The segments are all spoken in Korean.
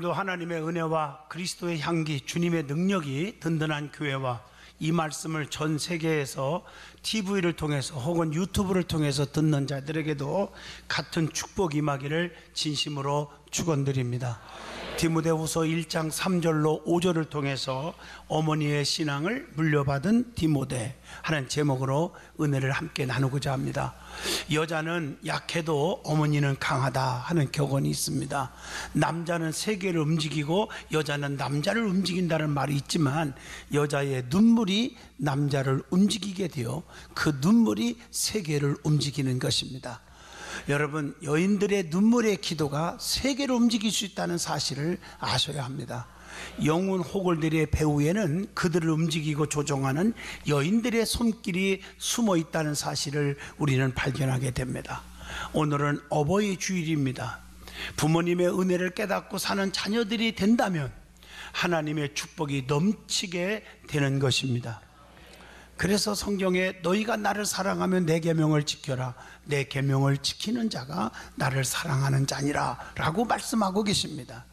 오늘도 하나님의 은혜와 그리스도의 향기, 주님의 능력이 든든한 교회와 이 말씀을 전 세계에서 TV를 통해서 혹은 유튜브를 통해서 듣는 자들에게도 같은 축복이 임하기를 진심으로 축원드립니다. 디모데후서 1장 3절로 5절을 통해서 어머니의 신앙을 물려받은 디모데 하는 제목으로 은혜를 함께 나누고자 합니다. 여자는 약해도 어머니는 강하다 하는 격언이 있습니다. 남자는 세계를 움직이고 여자는 남자를 움직인다는 말이 있지만 여자의 눈물이 남자를 움직이게 되어 그 눈물이 세계를 움직이는 것입니다. 여러분, 여인들의 눈물의 기도가 세계를 움직일 수 있다는 사실을 아셔야 합니다. 영혼 호걸들의 배후에는 그들을 움직이고 조종하는 여인들의 손길이 숨어 있다는 사실을 우리는 발견하게 됩니다. 오늘은 어버이 주일입니다. 부모님의 은혜를 깨닫고 사는 자녀들이 된다면 하나님의 축복이 넘치게 되는 것입니다. 그래서 성경에 너희가 나를 사랑하면 내 계명을 지켜라, 내 계명을 지키는 자가 나를 사랑하는 자니라 라고 말씀하고 계십니다.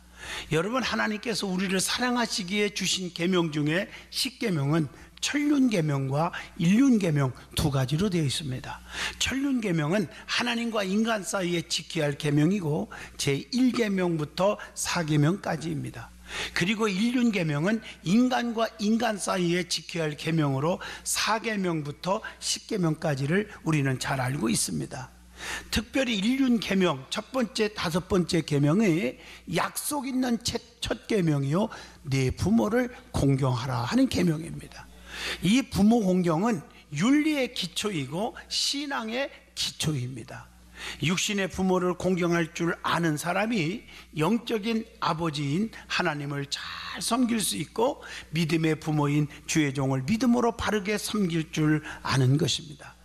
여러분, 하나님께서 우리를 사랑하시기에 주신 계명 중에 10계명은 천륜계명과 일륜계명 두 가지로 되어 있습니다. 천륜계명은 하나님과 인간 사이에 지켜야 할 계명이고 제1계명부터 4계명까지입니다. 그리고 일륜계명은 인간과 인간 사이에 지켜야 할 계명으로 4계명부터 10계명까지를 우리는 잘 알고 있습니다. 특별히 일륜계명 첫 번째, 다섯 번째 계명의 약속 있는 첫 계명이요, 네 부모를 공경하라 하는 계명입니다. 이 부모 공경은 윤리의 기초이고 신앙의 기초입니다. 육신의 부모를 공경할 줄 아는 사람이 영적인 아버지인 하나님을 잘 섬길 수 있고 믿음의 부모인 주의 종을 믿음으로 바르게 섬길 줄 아는 것입니다.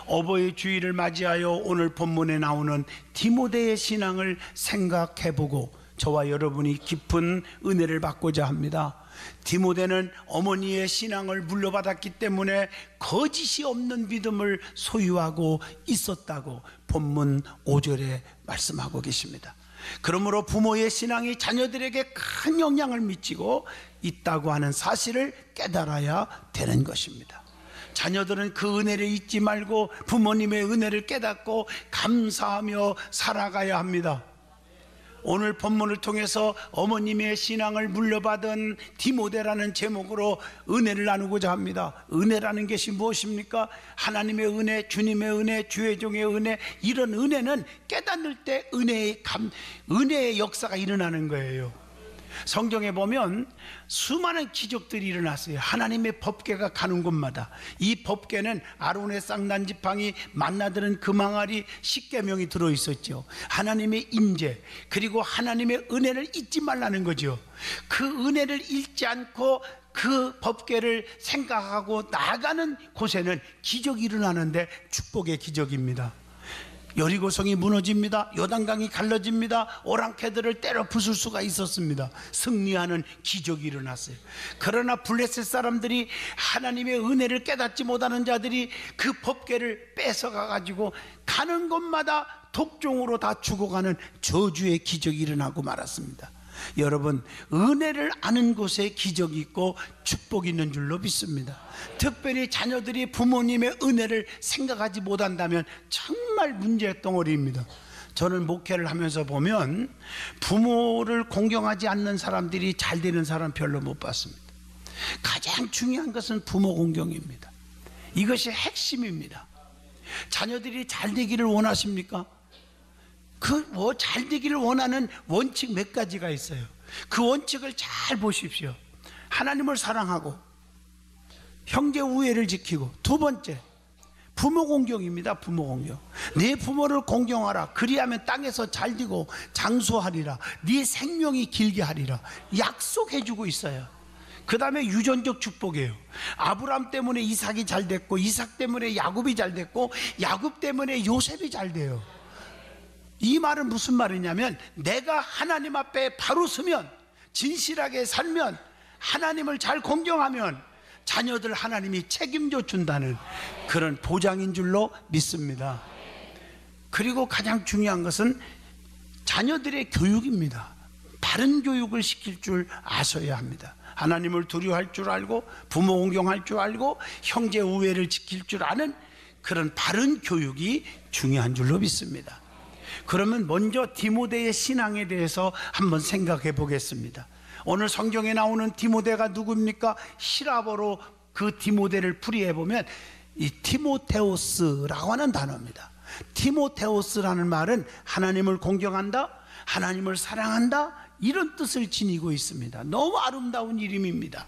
어버이 주일을 맞이하여 오늘 본문에 나오는 디모데의 신앙을 생각해보고 저와 여러분이 깊은 은혜를 받고자 합니다. 디모데는 어머니의 신앙을 물려받았기 때문에 거짓이 없는 믿음을 소유하고 있었다고 본문 5절에 말씀하고 계십니다. 그러므로 부모의 신앙이 자녀들에게 큰 영향을 미치고 있다고 하는 사실을 깨달아야 되는 것입니다. 자녀들은 그 은혜를 잊지 말고 부모님의 은혜를 깨닫고 감사하며 살아가야 합니다. 오늘 본문을 통해서 어머님의 신앙을 물려받은 디모데라는 제목으로 은혜를 나누고자 합니다. 은혜라는 것이 무엇입니까? 하나님의 은혜, 주님의 은혜, 주의 종의 은혜. 이런 은혜는 깨닫을 때 은혜의 역사가 일어나는 거예요. 성경에 보면 수많은 기적들이 일어났어요. 하나님의 법궤가 가는 곳마다 이 법궤는 아론의 쌍난 지팡이, 만나드는 금항아리, 10계명이 들어있었죠. 하나님의 임재, 그리고 하나님의 은혜를 잊지 말라는 거죠. 그 은혜를 잊지 않고 그 법궤를 생각하고 나아가는 곳에는 기적이 일어나는데 축복의 기적입니다. 여리고성이 무너집니다. 요단강이 갈라집니다. 오랑캐들을 때려 부술 수가 있었습니다. 승리하는 기적이 일어났어요. 그러나 블레셋 사람들이 하나님의 은혜를 깨닫지 못하는 자들이 그 법궤를 뺏어가 가지고 가는 곳마다 독종으로 다 죽어가는 저주의 기적이 일어나고 말았습니다. 여러분, 은혜를 아는 곳에 기적이 있고 축복이 있는 줄로 믿습니다. 특별히 자녀들이 부모님의 은혜를 생각하지 못한다면 정말 문제의 덩어리입니다. 저는 목회를 하면서 보면 부모를 공경하지 않는 사람들이 잘 되는 사람 별로 못 봤습니다. 가장 중요한 것은 부모 공경입니다. 이것이 핵심입니다. 자녀들이 잘 되기를 원하십니까? 잘 되기를 원하는 원칙 몇 가지가 있어요. 그 원칙을 잘 보십시오. 하나님을 사랑하고 형제 우애를 지키고, 두 번째 부모 공경입니다. 부모 공경. 네 부모를 공경하라. 그리하면 땅에서 잘 되고 장수하리라. 네 생명이 길게 하리라. 약속해 주고 있어요. 그 다음에 유전적 축복이에요. 아브람 때문에 이삭이 잘 됐고, 이삭 때문에 야곱이 잘 됐고, 야곱 때문에 요셉이 잘 돼요. 이 말은 무슨 말이냐면, 내가 하나님 앞에 바로 서면, 진실하게 살면, 하나님을 잘 공경하면 자녀들 하나님이 책임져 준다는 그런 보장인 줄로 믿습니다. 그리고 가장 중요한 것은 자녀들의 교육입니다. 바른 교육을 시킬 줄 아셔야 합니다. 하나님을 두려워할 줄 알고 부모 공경할 줄 알고 형제 우애를 지킬 줄 아는 그런 바른 교육이 중요한 줄로 믿습니다. 그러면 먼저 디모데의 신앙에 대해서 한번 생각해 보겠습니다. 오늘 성경에 나오는 디모데가 누굽니까? 히라보로 그 디모데를 풀이해 보면 이 티모테오스라고 하는 단어입니다. 티모테오스라는 말은 하나님을 공경한다, 하나님을 사랑한다, 이런 뜻을 지니고 있습니다. 너무 아름다운 이름입니다.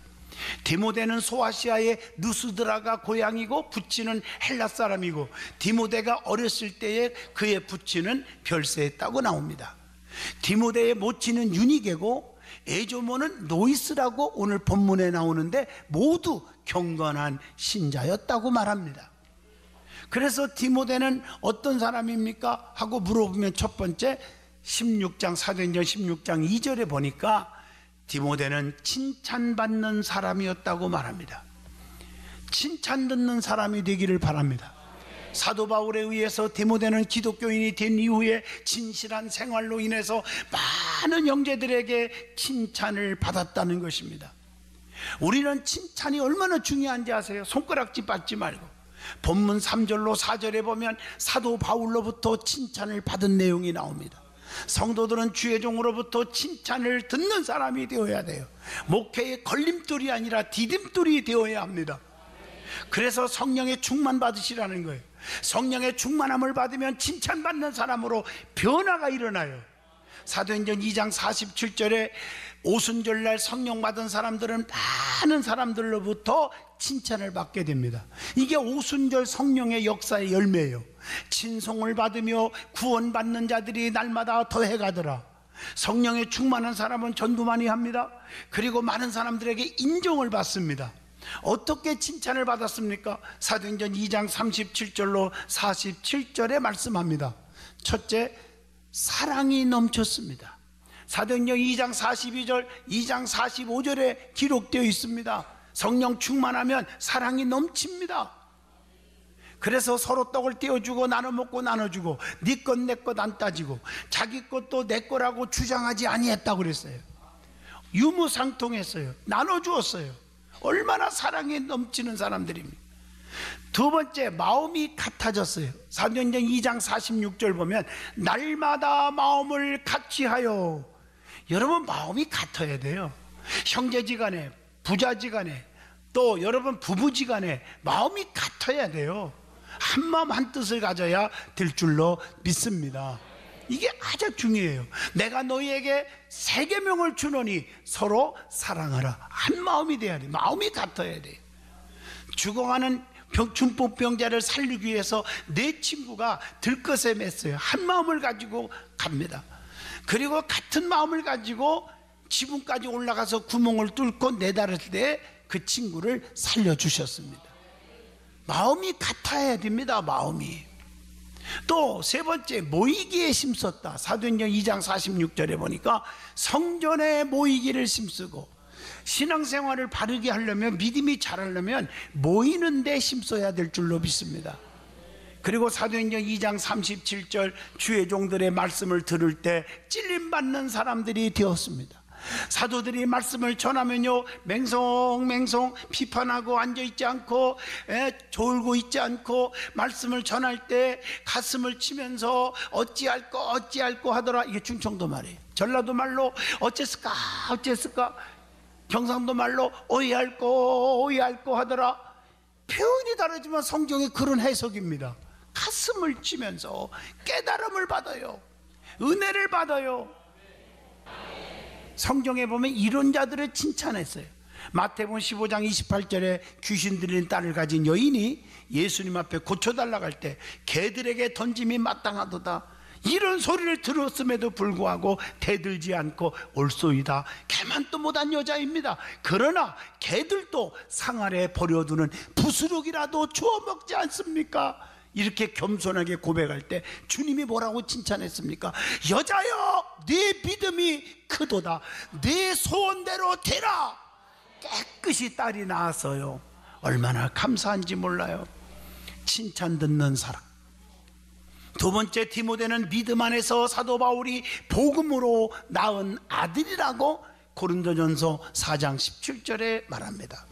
디모데는 소아시아의 누스드라가 고향이고 부친은 헬라 사람이고, 디모데가 어렸을 때에 그의 부친은 별세했다고 나옵니다. 디모데의 모친은 유니게고 애조모는 노이스라고 오늘 본문에 나오는데 모두 경건한 신자였다고 말합니다. 그래서 디모데는 어떤 사람입니까? 하고 물어보면 첫 번째 16장 사도행전 16장 2절에 보니까 디모데는 칭찬받는 사람이었다고 말합니다. 칭찬 듣는 사람이 되기를 바랍니다. 사도 바울에 의해서 디모데는 기독교인이 된 이후에 진실한 생활로 인해서 많은 형제들에게 칭찬을 받았다는 것입니다. 우리는 칭찬이 얼마나 중요한지 아세요? 손가락질 받지 말고 본문 3절로 4절에 보면 사도 바울로부터 칭찬을 받은 내용이 나옵니다. 성도들은 주의 종으로부터 칭찬을 듣는 사람이 되어야 돼요. 목회의 걸림돌이 아니라 디딤돌이 되어야 합니다. 그래서 성령의 충만 받으시라는 거예요. 성령의 충만함을 받으면 칭찬받는 사람으로 변화가 일어나요. 사도행전 2장 47절에 오순절날 성령 받은 사람들은 많은 사람들로부터 칭찬을 받게 됩니다. 이게 오순절 성령의 역사의 열매예요. 친송을 받으며 구원받는 자들이 날마다 더해가더라. 성령의 충만한 사람은 전도 많이 합니다. 그리고 많은 사람들에게 인정을 받습니다. 어떻게 칭찬을 받았습니까? 사도행전 2장 37절로 47절에 말씀합니다. 첫째, 사랑이 넘쳤습니다. 사도행전 2장 42절, 2장 45절에 기록되어 있습니다. 성령 충만하면 사랑이 넘칩니다. 그래서 서로 떡을 떼어주고 나눠 먹고 나눠주고 네 것 내 것 안 따지고 자기 것도 내 거라고 주장하지 아니했다고 그랬어요. 유무상통했어요. 나눠주었어요. 얼마나 사랑이 넘치는 사람들입니다. 두 번째, 마음이 같아졌어요. 사도행전 2장 46절 보면 날마다 마음을 같이하여. 여러분 마음이 같아야 돼요. 형제지간에, 부자지간에, 또 여러분 부부지간에 마음이 같아야 돼요. 한 마음 한 뜻을 가져야 될 줄로 믿습니다. 이게 아주 중요해요. 내가 너희에게 세 계명을 주노니 서로 사랑하라. 한 마음이 돼야 돼. 마음이 같아야 돼. 죽어가는 중풍병자를 살리기 위해서 내 친구가 들것에 맸어요. 한 마음을 가지고 갑니다. 그리고 같은 마음을 가지고 지붕까지 올라가서 구멍을 뚫고 내다를 때 그 친구를 살려주셨습니다. 마음이 같아야 됩니다. 마음이. 또 세 번째, 모이기에 힘썼다. 사도행전 2장 46절에 보니까 성전에 모이기를 힘쓰고, 신앙생활을 바르게 하려면, 믿음이 자라려면 모이는 데 힘써야 될 줄로 믿습니다. 그리고 사도행전 2장 37절, 주의 종들의 말씀을 들을 때 찔림받는 사람들이 되었습니다. 사도들이 말씀을 전하면요, 맹성맹성 비판하고 앉아있지 않고 졸고 있지 않고 말씀을 전할 때 가슴을 치면서 어찌할꼬 하더라. 이게 충청도 말이에요. 전라도 말로 어째을까 경상도 말로 오이할꼬 하더라. 표현이 다르지만 성경의 그런 해석입니다. 가슴을 치면서 깨달음을 받아요. 은혜를 받아요. 성경에 보면 이런 자들을 칭찬했어요. 마태복음 15장 28절에 귀신 들린 딸을 가진 여인이 예수님 앞에 고쳐달라고 할 때 개들에게 던짐이 마땅하도다. 이런 소리를 들었음에도 불구하고 대들지 않고 올소이다. 개만도 못한 여자입니다. 그러나 개들도 상 아래 버려두는 부스럭이라도 주워 먹지 않습니까? 이렇게 겸손하게 고백할 때 주님이 뭐라고 칭찬했습니까? 여자여, 네 믿음이 크도다. 네 소원대로 되라. 깨끗이 딸이 나왔어요. 얼마나 감사한지 몰라요. 칭찬 듣는 사람, 두 번째, 디모데는 믿음 안에서 사도 바울이 복음으로 낳은 아들이라고 고린도전서 4장 17절에 말합니다.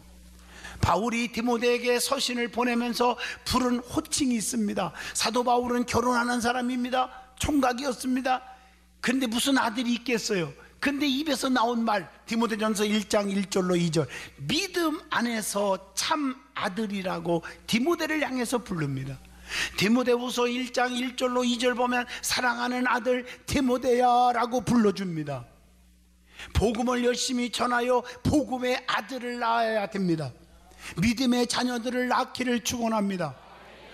바울이 디모데에게 서신을 보내면서 부른 호칭이 있습니다. 사도 바울은 결혼하는 사람입니다. 총각이었습니다. 근데 무슨 아들이 있겠어요? 근데 입에서 나온 말, 디모데전서 1장 1절로 2절, 믿음 안에서 참 아들이라고 디모데를 향해서 부릅니다. 디모데후서 1장 1절로 2절 보면 사랑하는 아들 디모데야 라고 불러줍니다. 복음을 열심히 전하여 복음의 아들을 낳아야 됩니다. 믿음의 자녀들을 낳기를 축원합니다.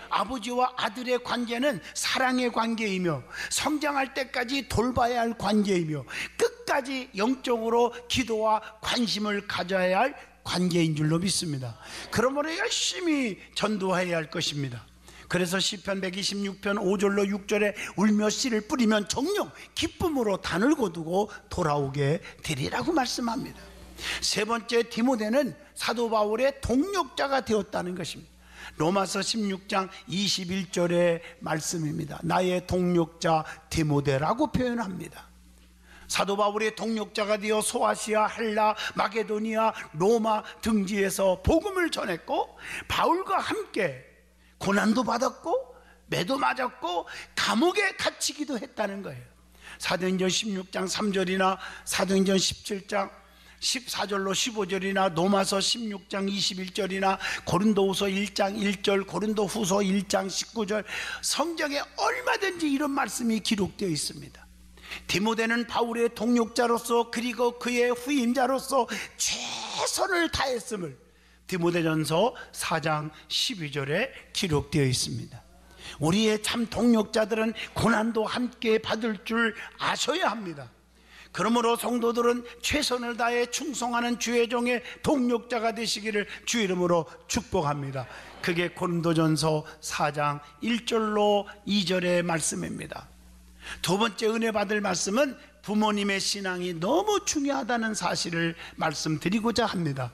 아버지와 아들의 관계는 사랑의 관계이며 성장할 때까지 돌봐야 할 관계이며 끝까지 영적으로 기도와 관심을 가져야 할 관계인 줄로 믿습니다. 그러므로 열심히 전도해야 할 것입니다. 그래서 시편 126편 5절로 6절에 울며 씨를 뿌리면 정녕 기쁨으로 단을 거두고 돌아오게 되리라고 말씀합니다. 세 번째, 디모데는 사도 바울의 동력자가 되었다는 것입니다. 로마서 16장 21절의 말씀입니다. 나의 동력자 디모데라고 표현합니다. 사도 바울의 동력자가 되어 소아시아, 헬라, 마게도니아, 로마 등지에서 복음을 전했고 바울과 함께 고난도 받았고 매도 맞았고 감옥에 갇히기도 했다는 거예요. 사도행전 16장 3절이나 사도행전 17장 14절로 15절이나 로마서 16장 21절이나 고린도후서 1장 1절, 고린도후서 1장 19절, 성경에 얼마든지 이런 말씀이 기록되어 있습니다. 디모데는 바울의 동력자로서 그리고 그의 후임자로서 최선을 다했음을 디모데전서 4장 12절에 기록되어 있습니다. 우리의 참 동력자들은 고난도 함께 받을 줄 아셔야 합니다. 그러므로 성도들은 최선을 다해 충성하는 주의 종의 동력자가 되시기를 주 이름으로 축복합니다. 그게 고린도전서 4장 1절로 2절의 말씀입니다. 두 번째 은혜 받을 말씀은 부모님의 신앙이 너무 중요하다는 사실을 말씀드리고자 합니다.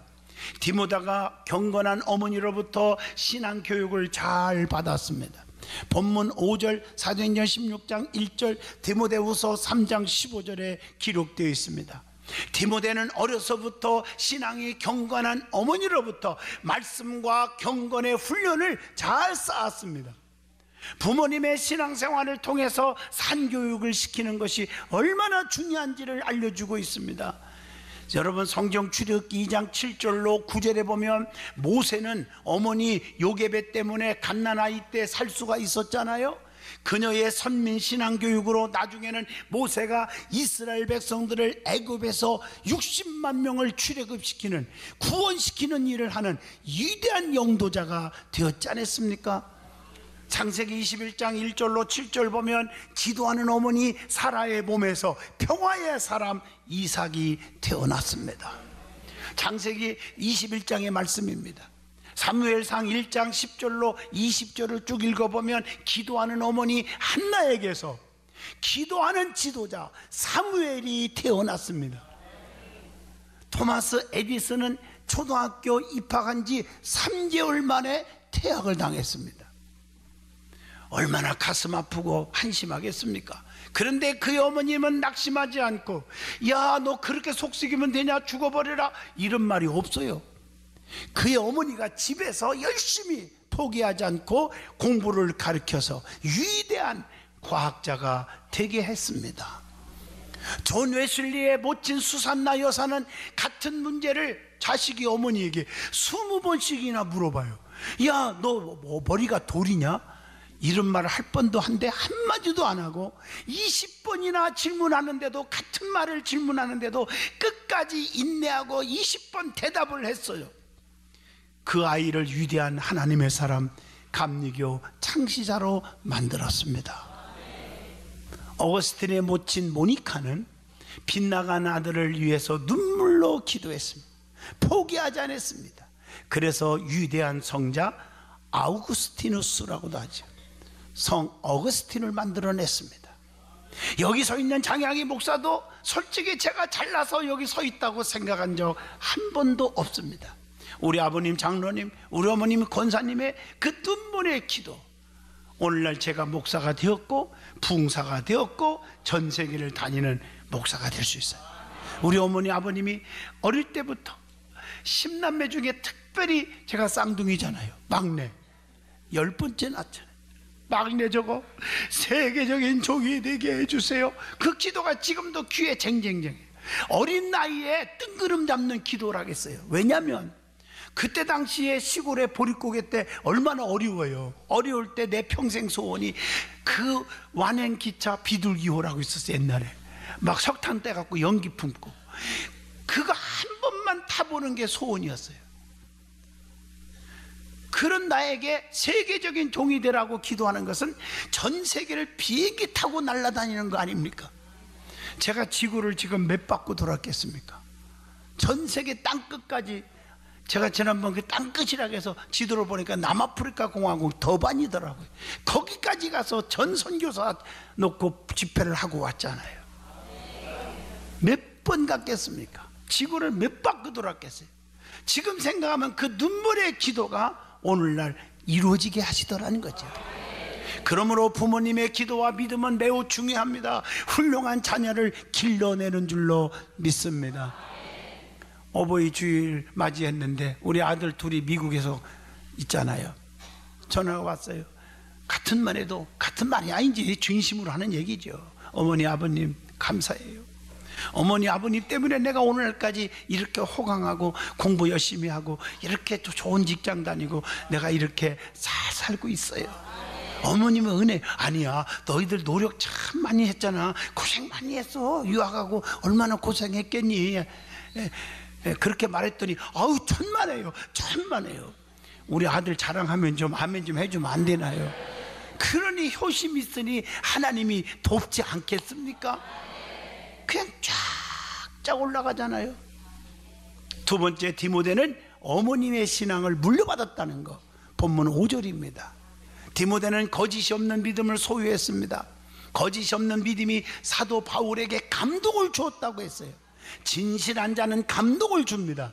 디모데가 경건한 어머니로부터 신앙 교육을 잘 받았습니다. 본문 5절, 사도행전 16장 1절, 디모데후서 3장 15절에 기록되어 있습니다. 디모데는 어려서부터 신앙이 경건한 어머니로부터 말씀과 경건의 훈련을 잘 쌓았습니다. 부모님의 신앙생활을 통해서 산교육을 시키는 것이 얼마나 중요한지를 알려주고 있습니다. 여러분, 성경 출애굽기 2장 7절로 9절에 보면 모세는 어머니 요게벳 때문에 갓난아이 때 살 수가 있었잖아요. 그녀의 선민 신앙 교육으로 나중에는 모세가 이스라엘 백성들을 애굽에서 60만 명을 출애굽시키는, 구원시키는 일을 하는 위대한 영도자가 되었지 않았습니까? 창세기 21장 1절로 7절 보면 기도하는 어머니 사라의 몸에서 평화의 사람 이삭이 태어났습니다. 창세기 21장의 말씀입니다. 사무엘상 1장 10절로 20절을 쭉 읽어보면 기도하는 어머니 한나에게서 기도하는 지도자 사무엘이 태어났습니다. 토마스 에디슨은 초등학교 입학한 지 3개월 만에 퇴학을 당했습니다. 얼마나 가슴 아프고 한심하겠습니까? 그런데 그의 어머님은 낙심하지 않고, 야, 너 그렇게 속썩이면 되냐, 죽어버려라, 이런 말이 없어요. 그의 어머니가 집에서 열심히 포기하지 않고 공부를 가르쳐서 위대한 과학자가 되게 했습니다. 존 웨슬리의 멋진 수산나 여사는 같은 문제를 자식이 어머니에게 20번씩이나 물어봐요. 야, 너 뭐 머리가 돌이냐? 이런 말을 할 뻔도 한데 한마디도 안 하고 20번이나 질문하는데도, 같은 말을 질문하는데도 끝까지 인내하고 20번 대답을 했어요. 그 아이를 위대한 하나님의 사람 감리교 창시자로 만들었습니다. 어거스틴의 모친 모니카는 빗나간 아들을 위해서 눈물로 기도했습니다. 포기하지 않았습니다. 그래서 위대한 성자 아우구스티누스라고도 하죠. 성 어거스틴을 만들어냈습니다. 여기 서 있는 장양희 목사도 솔직히 제가 잘나서 여기 서 있다고 생각한 적 한 번도 없습니다. 우리 아버님 장로님, 우리 어머님 권사님의 그 눈물의 기도, 오늘날 제가 목사가 되었고 부흥사가 되었고 전 세계를 다니는 목사가 될 수 있어요. 우리 어머니 아버님이 어릴 때부터 10남매 중에 특별히 제가 쌍둥이잖아요. 막내 10번째 낳잖아요. 막내 저거 세계적인 종이 되게 해주세요. 그 기도가 지금도 귀에 쟁쟁쟁해요. 어린 나이에 뜬구름 잡는 기도를 하겠어요. 왜냐하면 그때 당시에 시골의 보릿고개 때 얼마나 어려워요. 어려울 때 내 평생 소원이 그 완행기차 비둘기호라고 있었어요. 옛날에 막 석탄 떼갖고 연기 품고 그거 한 번만 타보는 게 소원이었어요. 그런 나에게 세계적인 종이 되라고 기도하는 것은 전 세계를 비행기 타고 날아다니는 거 아닙니까? 제가 지구를 지금 몇 바퀴 돌았겠습니까? 전 세계 땅끝까지. 제가 지난번 그 땅끝이라고 해서 지도를 보니까 남아프리카 공화국 더반이더라고요. 거기까지 가서 전 선교사 놓고 집회를 하고 왔잖아요. 몇 번 갔겠습니까? 지구를 몇 바퀴 돌았겠어요? 지금 생각하면 그 눈물의 기도가 오늘날 이루어지게 하시더라는 거죠. 그러므로 부모님의 기도와 믿음은 매우 중요합니다. 훌륭한 자녀를 길러내는 줄로 믿습니다. 어버이 주일 맞이했는데 우리 아들 둘이 미국에서 있잖아요. 전화가 왔어요. 같은 말 해도 같은 말이 아닌지 진심으로 하는 얘기죠. 어머니 아버님 감사해요. 어머니 아버님 때문에 내가 오늘까지 이렇게 호강하고 공부 열심히 하고 이렇게 좋은 직장 다니고 내가 이렇게 잘 살고 있어요. 어머님은 은혜. 아니야, 너희들 노력 참 많이 했잖아. 고생 많이 했어. 유학하고 얼마나 고생했겠니. 그렇게 말했더니 아우 천만에요, 천만에요. 우리 아들 자랑하면 좀 아멘 좀 해주면 안 되나요? 그러니 효심 있으니 하나님이 돕지 않겠습니까? 그냥 쫙쫙 올라가잖아요. 두 번째, 디모데는 어머님의 신앙을 물려받았다는 거. 본문 5절입니다. 디모데는 거짓이 없는 믿음을 소유했습니다. 거짓이 없는 믿음이 사도 바울에게 감동을 주었다고 했어요. 진실한 자는 감동을 줍니다.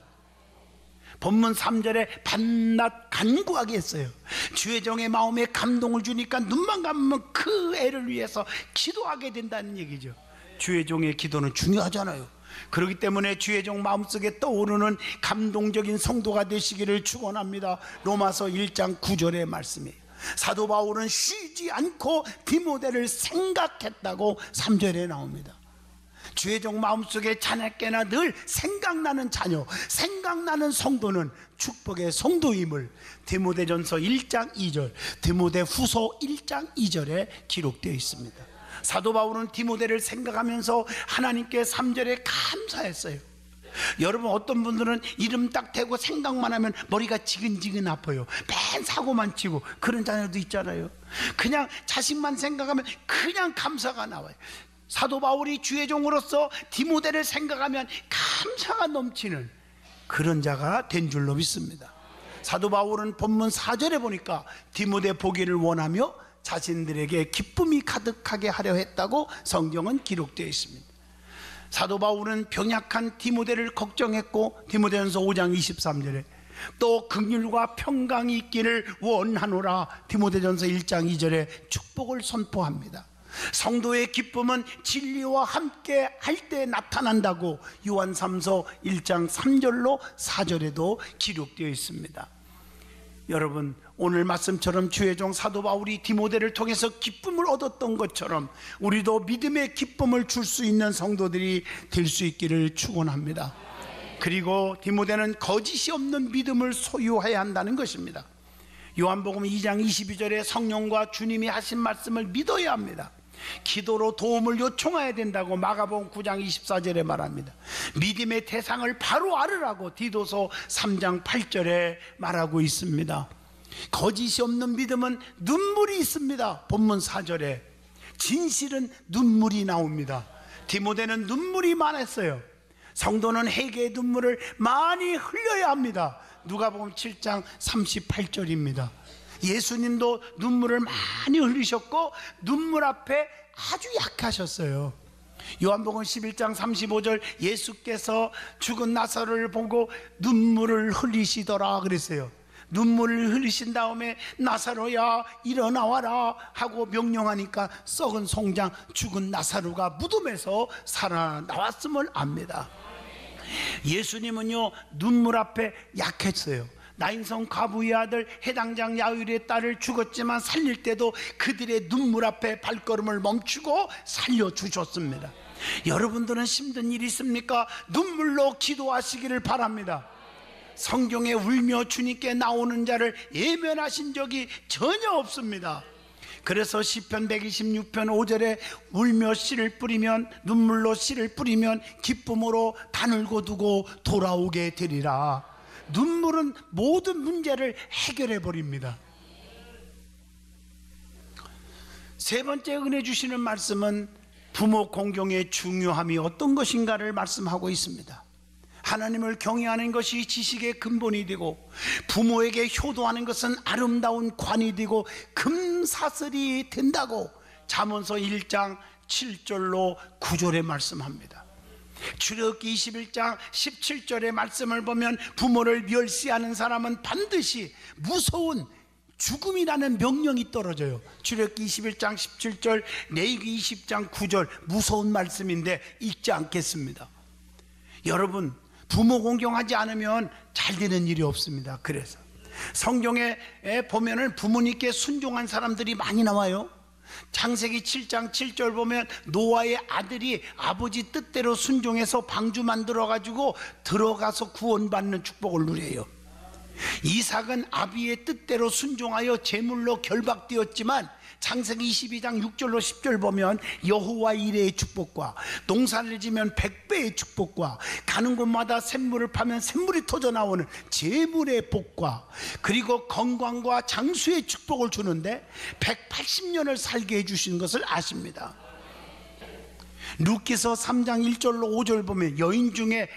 본문 3절에 밤낮 간구하게 했어요. 주의 종의 마음에 감동을 주니까 눈만 감으면 그 애를 위해서 기도하게 된다는 얘기죠. 주의 종의 기도는 중요하잖아요. 그렇기 때문에 주의 종 마음속에 떠오르는 감동적인 성도가 되시기를 축원합니다. 로마서 1장 9절의 말씀이에요. 사도 바울은 쉬지 않고 디모데를 생각했다고 3절에 나옵니다. 주의 종 마음속에 자녀께나 늘 생각나는 자녀, 생각나는 성도는 축복의 성도임을 디모데전서 1장 2절, 디모데후서 1장 2절에 기록되어 있습니다. 사도 바울은 디모데를 생각하면서 하나님께 3절에 감사했어요. 여러분, 어떤 분들은 이름 딱 대고 생각만 하면 머리가 지근지근 아파요. 맨 사고만 치고 그런 자녀도 있잖아요. 그냥 자식만 생각하면 그냥 감사가 나와요. 사도 바울이 주의 종으로서 디모데를 생각하면 감사가 넘치는 그런 자가 된 줄로 믿습니다. 사도 바울은 본문 4절에 보니까 디모데 보기를 원하며 자신들에게 기쁨이 가득하게 하려 했다고 성경은 기록되어 있습니다. 사도 바울은 병약한 디모데를 걱정했고 디모데전서 5장 23절에 또 긍휼과 평강이 있기를 원하노라 디모데전서 1장 2절에 축복을 선포합니다. 성도의 기쁨은 진리와 함께 할 때 나타난다고 요한 3서 1장 3절로 4절에도 기록되어 있습니다. 여러분, 오늘 말씀처럼 주의 종 사도 바울이 디모데를 통해서 기쁨을 얻었던 것처럼 우리도 믿음의 기쁨을 줄 수 있는 성도들이 될 수 있기를 축원합니다. 그리고 디모데는 거짓이 없는 믿음을 소유해야 한다는 것입니다. 요한복음 2장 22절에 성령과 주님이 하신 말씀을 믿어야 합니다. 기도로 도움을 요청해야 된다고 마가복음 9장 24절에 말합니다. 믿음의 대상을 바로 알으라고 디도서 3장 8절에 말하고 있습니다. 거짓이 없는 믿음은 눈물이 있습니다. 본문 4절에 진실은 눈물이 나옵니다. 디모데는 눈물이 많았어요. 성도는 회개의 눈물을 많이 흘려야 합니다. 누가복음 7장 38절입니다. 예수님도 눈물을 많이 흘리셨고 눈물 앞에 아주 약하셨어요. 요한복음 11장 35절 예수께서 죽은 나사로를 보고 눈물을 흘리시더라 그랬어요. 눈물을 흘리신 다음에 나사로야 일어나와라 하고 명령하니까 썩은 송장 죽은 나사로가 무덤에서 살아나왔음을 압니다. 예수님은요 눈물 앞에 약했어요. 나인성 과부의 아들 해당장 야일의 딸을 죽었지만 살릴 때도 그들의 눈물 앞에 발걸음을 멈추고 살려주셨습니다. 여러분들은 힘든 일 있습니까? 눈물로 기도하시기를 바랍니다. 성경에 울며 주님께 나오는 자를 예면하신 적이 전혀 없습니다. 그래서 시편 126편 5절에 울며 씨를 뿌리면, 눈물로 씨를 뿌리면 기쁨으로 단을 거두고 돌아오게 되리라. 눈물은 모든 문제를 해결해 버립니다. 세 번째 은혜 주시는 말씀은 부모 공경의 중요함이 어떤 것인가를 말씀하고 있습니다. 하나님을 경외하는 것이 지식의 근본이 되고, 부모에게 효도하는 것은 아름다운 관이 되고 금사슬이 된다고 잠언서 1장 7절로 9절에 말씀합니다. 출애굽기 21장 17절의 말씀을 보면 부모를 멸시하는 사람은 반드시 무서운 죽음이라는 명령이 떨어져요. 출애굽기 21장 17절, 레위기 20장 9절, 무서운 말씀인데 읽지 않겠습니다. 여러분, 부모 공경하지 않으면 잘 되는 일이 없습니다. 그래서 성경에 보면은 부모님께 순종한 사람들이 많이 나와요. 창세기 7장 7절 보면 노아의 아들이 아버지 뜻대로 순종해서 방주 만들어 가지고 들어가서 구원받는 축복을 누려요. 이삭은 아비의 뜻대로 순종하여 제물로 결박되었지만 창세기 22장 6절로 10절 보면 여호와 이레의 축복과, 농사를 지면 100배의 축복과, 가는 곳마다 샘물을 파면 샘물이 터져 나오는 제물의 복과, 그리고 건강과 장수의 축복을 주는데 180년을 살게 해주신 것을 아십니다. 룻기서 3장 1절로 5절 보면 여인 중에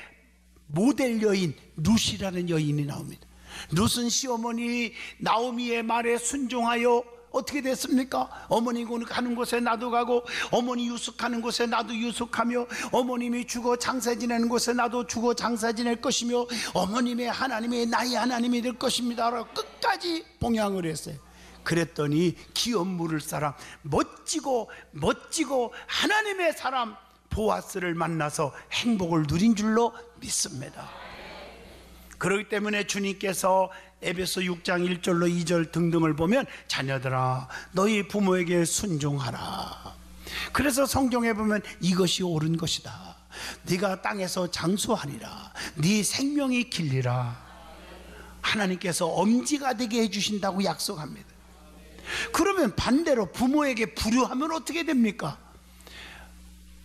모델 여인 룻이라는 여인이 나옵니다. 룻은 시어머니 나오미의 말에 순종하여 어떻게 됐습니까? 어머니 가는 곳에 나도 가고, 어머니 유숙하는 곳에 나도 유숙하며, 어머님이 죽어 장사 지내는 곳에 나도 죽어 장사 지낼 것이며, 어머님의 하나님이 나의 하나님이 될 것입니다 라고 끝까지 봉양을 했어요. 그랬더니 기업 물을 사람, 멋지고 하나님의 사람 보아스를 만나서 행복을 누린 줄로 믿습니다. 그렇기 때문에 주님께서 에베소 6장 1절로 2절 등등을 보면 자녀들아 너희 부모에게 순종하라. 그래서 성경에 보면 이것이 옳은 것이다. 네가 땅에서 장수하리라. 네 생명이 길리라. 하나님께서 엄지가 되게 해주신다고 약속합니다. 그러면 반대로 부모에게 불효하면 어떻게 됩니까?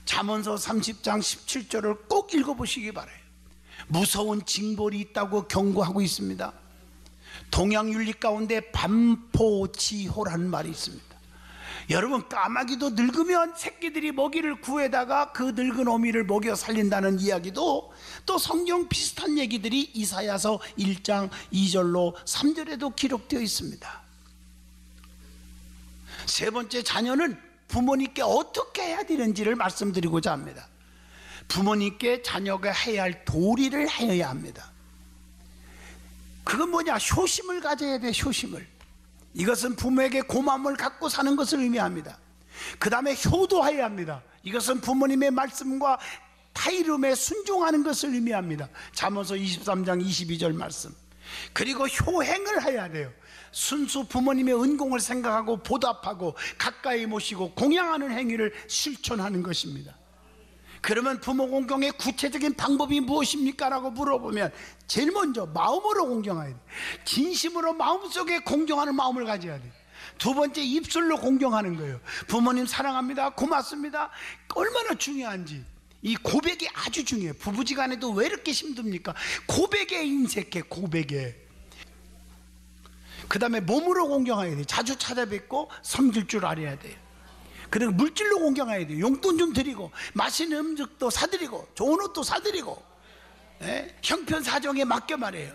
잠언서 30장 17절을 꼭 읽어보시기 바라요. 무서운 징벌이 있다고 경고하고 있습니다. 동양윤리 가운데 반포지호라는 말이 있습니다. 여러분, 까마귀도 늙으면 새끼들이 먹이를 구해다가 그 늙은 어미를 먹여 살린다는 이야기도 또 성경 비슷한 얘기들이 이사야서 1장 2절로 3절에도 기록되어 있습니다. 세 번째, 자녀는 부모님께 어떻게 해야 되는지를 말씀드리고자 합니다. 부모님께 자녀가 해야 할 도리를 해야 합니다. 그건 뭐냐? 효심을 가져야 돼. 효심을. 이것은 부모에게 고마움을 갖고 사는 것을 의미합니다. 그 다음에 효도해야 합니다. 이것은 부모님의 말씀과 타이름에 순종하는 것을 의미합니다. 잠언서 23장 22절 말씀. 그리고 효행을 해야 돼요. 순수 부모님의 은공을 생각하고 보답하고 가까이 모시고 공양하는 행위를 실천하는 것입니다. 그러면 부모 공경의 구체적인 방법이 무엇입니까? 라고 물어보면 제일 먼저 마음으로 공경해야 돼. 진심으로 마음속에 공경하는 마음을 가져야 돼. 두 번째, 입술로 공경하는 거예요. 부모님 사랑합니다, 고맙습니다. 얼마나 중요한지. 이 고백이 아주 중요해요. 부부지간에도 왜 이렇게 힘듭니까? 고백에 인색해. 고백에. 그 다음에 몸으로 공경해야 돼. 자주 찾아뵙고 섬길 줄 알아야 돼요. 그리고 물질로 공경해야 돼요. 용돈 좀 드리고, 맛있는 음식도 사드리고, 좋은 옷도 사드리고, 형편사정에 맡겨 말해요.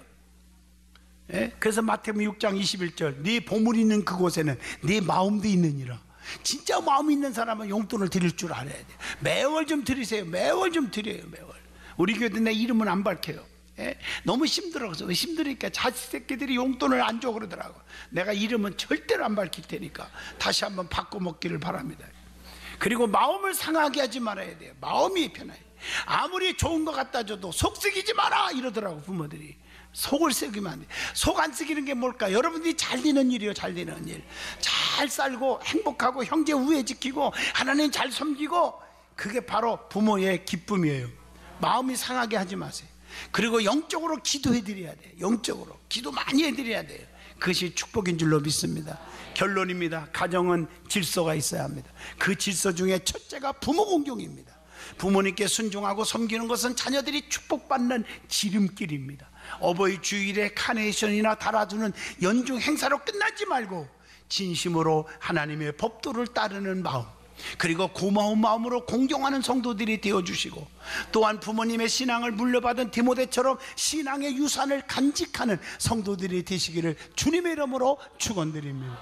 그래서 마태복음 6장 21절, 네 보물이 있는 그곳에는 네 마음도 있느니라. 진짜 마음 있는 사람은 용돈을 드릴 줄 알아야 돼요. 매월 좀 드리세요. 매월 좀 드려요. 매월. 우리 교회 내 이름은 안 밝혀요. 예? 너무 힘들으니까 자식 새끼들이 용돈을 안 줘 그러더라고. 내가 이름은 절대로 안 밝힐 테니까 다시 한번 바꿔 먹기를 바랍니다. 그리고 마음을 상하게 하지 말아야 돼요. 마음이 편해요. 아무리 좋은 거 갖다 줘도 속 썩이지 마라 이러더라고 부모들이. 속을 썩이면 안 돼. 속 안 썩이는 게 뭘까? 여러분들이 잘 되는 일이요. 잘 되는 일. 잘 살고 행복하고 형제 우애 지키고 하나님 잘 섬기고, 그게 바로 부모의 기쁨이에요. 마음이 상하게 하지 마세요. 그리고 영적으로 기도해 드려야 돼요. 영적으로 기도 많이 해드려야 돼요. 그것이 축복인 줄로 믿습니다. 결론입니다. 가정은 질서가 있어야 합니다. 그 질서 중에 첫째가 부모 공경입니다. 부모님께 순종하고 섬기는 것은 자녀들이 축복받는 지름길입니다. 어버이 주일에 카네이션이나 달아주는 연중 행사로 끝나지 말고 진심으로 하나님의 법도를 따르는 마음, 그리고 고마운 마음으로 공경하는 성도들이 되어주시고, 또한 부모님의 신앙을 물려받은 디모데처럼 신앙의 유산을 간직하는 성도들이 되시기를 주님의 이름으로 축원드립니다.